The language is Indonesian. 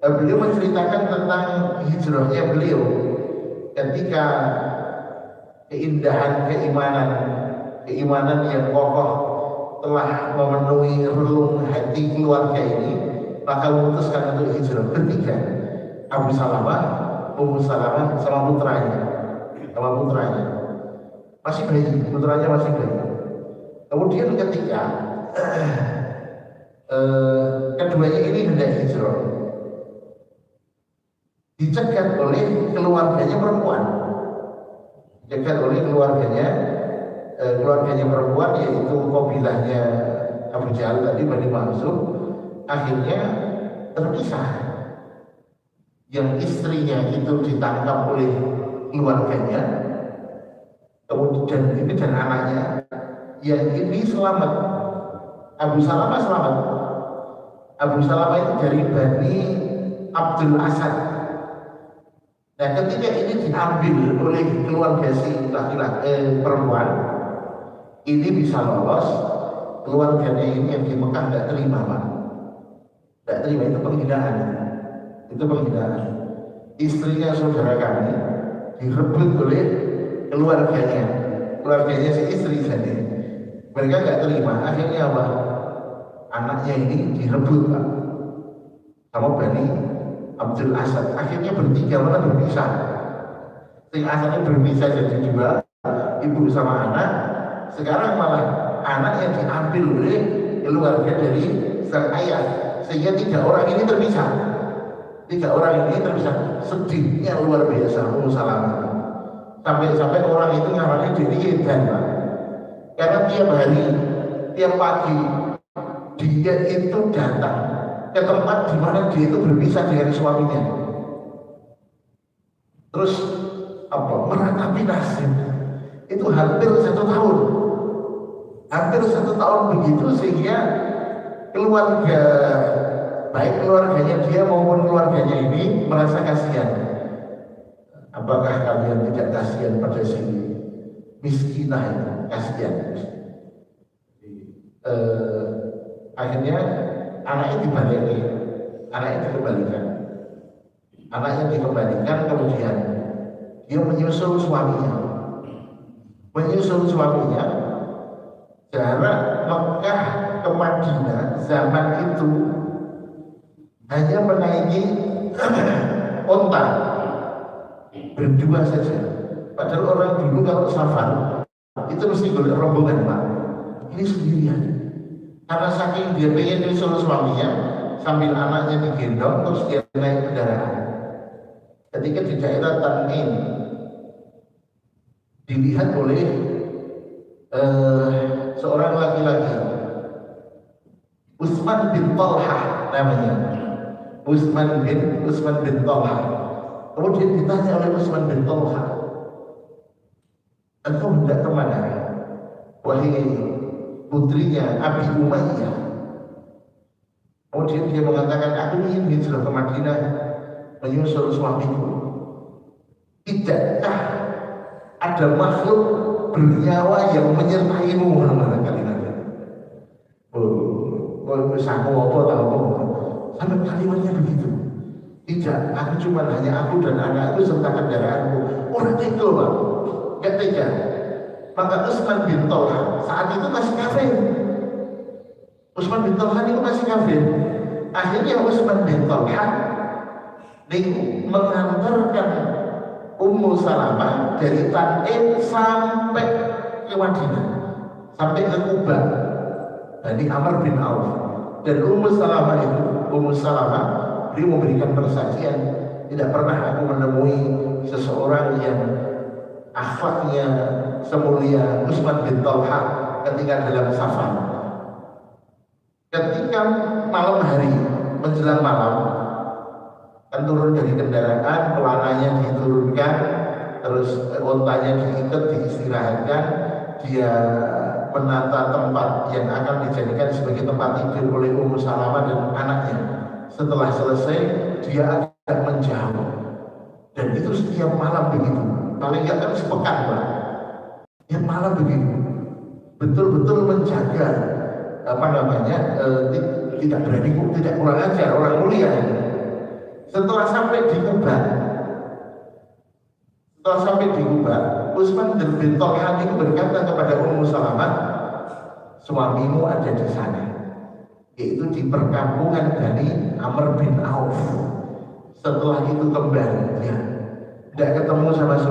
Beliau menceritakan tentang hijrahnya beliau ketika keindahan keimanan yang kokoh telah memenuhi relung hati keluarga ini, maka memutuskan untuk hijrah bertiga. Abu Salamah, Ummu Salamah, sama putranya masih bayi, putranya masih bayi. Kemudian ketika keduanya ini hendak hijrah, dicegat oleh keluarganya perempuan, keluarganya perempuan, yaitu kabilahnya Abu Jahal tadi, Bani Makhzum. Akhirnya terpisah. Yang istrinya itu ditangkap oleh keluarganya, kemudian ini dan anaknya, yang ini selamat. Abu Salamah selamat. Abu Salamah itu dari Bani Abdul Asad. Nah, ketika ini diambil oleh keluarga si laki-laki perempuan, ini bisa lolos. Keluarganya ini yang di Mekah tidak terima, Pak. Tidak terima, itu penghinaan. Istrinya saudara kami direbut oleh keluarganya si istri jadi. Mereka nggak terima. Akhirnya apa? Anaknya ini direbut, Pak, sama Bani Abdul Asad. Akhirnya bertiga malah berpisah. Sing asalnya berpisah jadi dua, ibu sama anak. Sekarang malah anak yang diambil oleh keluarga dari sang ayah, sehingga tiga orang ini terpisah. Sedihnya luar biasa Ummu Salamah. Sampai orang itu namanya jadi edan, Pak. Karena tiap pagi dia itu datang ke tempat di mana dia itu berpisah dengan suaminya. Terus meratapi nasib. Itu hampir 1 tahun. Hampir 1 tahun begitu, sehingga baik keluarganya dia maupun keluarganya ini merasa kasihan. Apakah kalian tidak kasihan pada si miskinah itu? Kasihan. Akhirnya anaknya dikembalikan. Kemudian dia menyusul suaminya. Jarak Mekah ke Madinah zaman itu hanya menaiki onta berdua saja. Padahal orang dulu kalau safar itu mesti golek rombongan, Pak. Ini sendirian. Karena saking dia pengen nyusul suaminya, sambil anaknya digendong, terus dia naik kendaraan. Ketika di daerah Tan'im dilihat oleh seorang laki-laki, Utsman bin Talhah namanya. Utsman bin Talhah. Kemudian ditanya oleh Utsman bin Talhah, engkau hendak kemana, wahai putrinya Abi Umayyah? Kemudian dia mengatakan, aku ingin hijrah ke Madinah menyusul suamiku. Tidakkah ada makhluk bernyawa yang menyertaimu? Sampai kalimatnya begitu. Tidak, aku cuma hanya aku dan anakku serta kendaraanku. Orang tega, Pak, gak tega. Maka Utsman bin Talhah saat itu masih kafir. Akhirnya Utsman bin Talhah mengantarkan Ummu Salamah dari Tan'im sampai ke Madinah, sampai ke Kuba, Bani Amr bin Auf. Dan Ummu Salamah beliau memberikan persaksian, tidak pernah aku menemui seseorang yang akhlaknya semulia Utsman bin Talhah ketika dalam safar. Ketika malam hari menjelang malam, kan turun dari kendaraan, pelananya diturunkan, terus ontanya diikat, diistirahatkan, dia menata tempat yang akan dijadikan sebagai tempat tidur oleh Ummu Salamah dan anaknya. Setelah selesai, dia akan menjauh. Dan itu setiap malam begitu. Paling nggak kan sepekan, Pak. Tiap malam begitu. Betul-betul menjaga tidak berani, tidak kurang ajar, orang mulia. Setelah sampai di Kuba, Utsman bin Thalhan itu berkata kepada Ummu Salamah, suamimu ada di sana, yaitu di perkampungan Bani Amr bin Auf. Setelah itu kembali, dia tidak ketemu sama suami.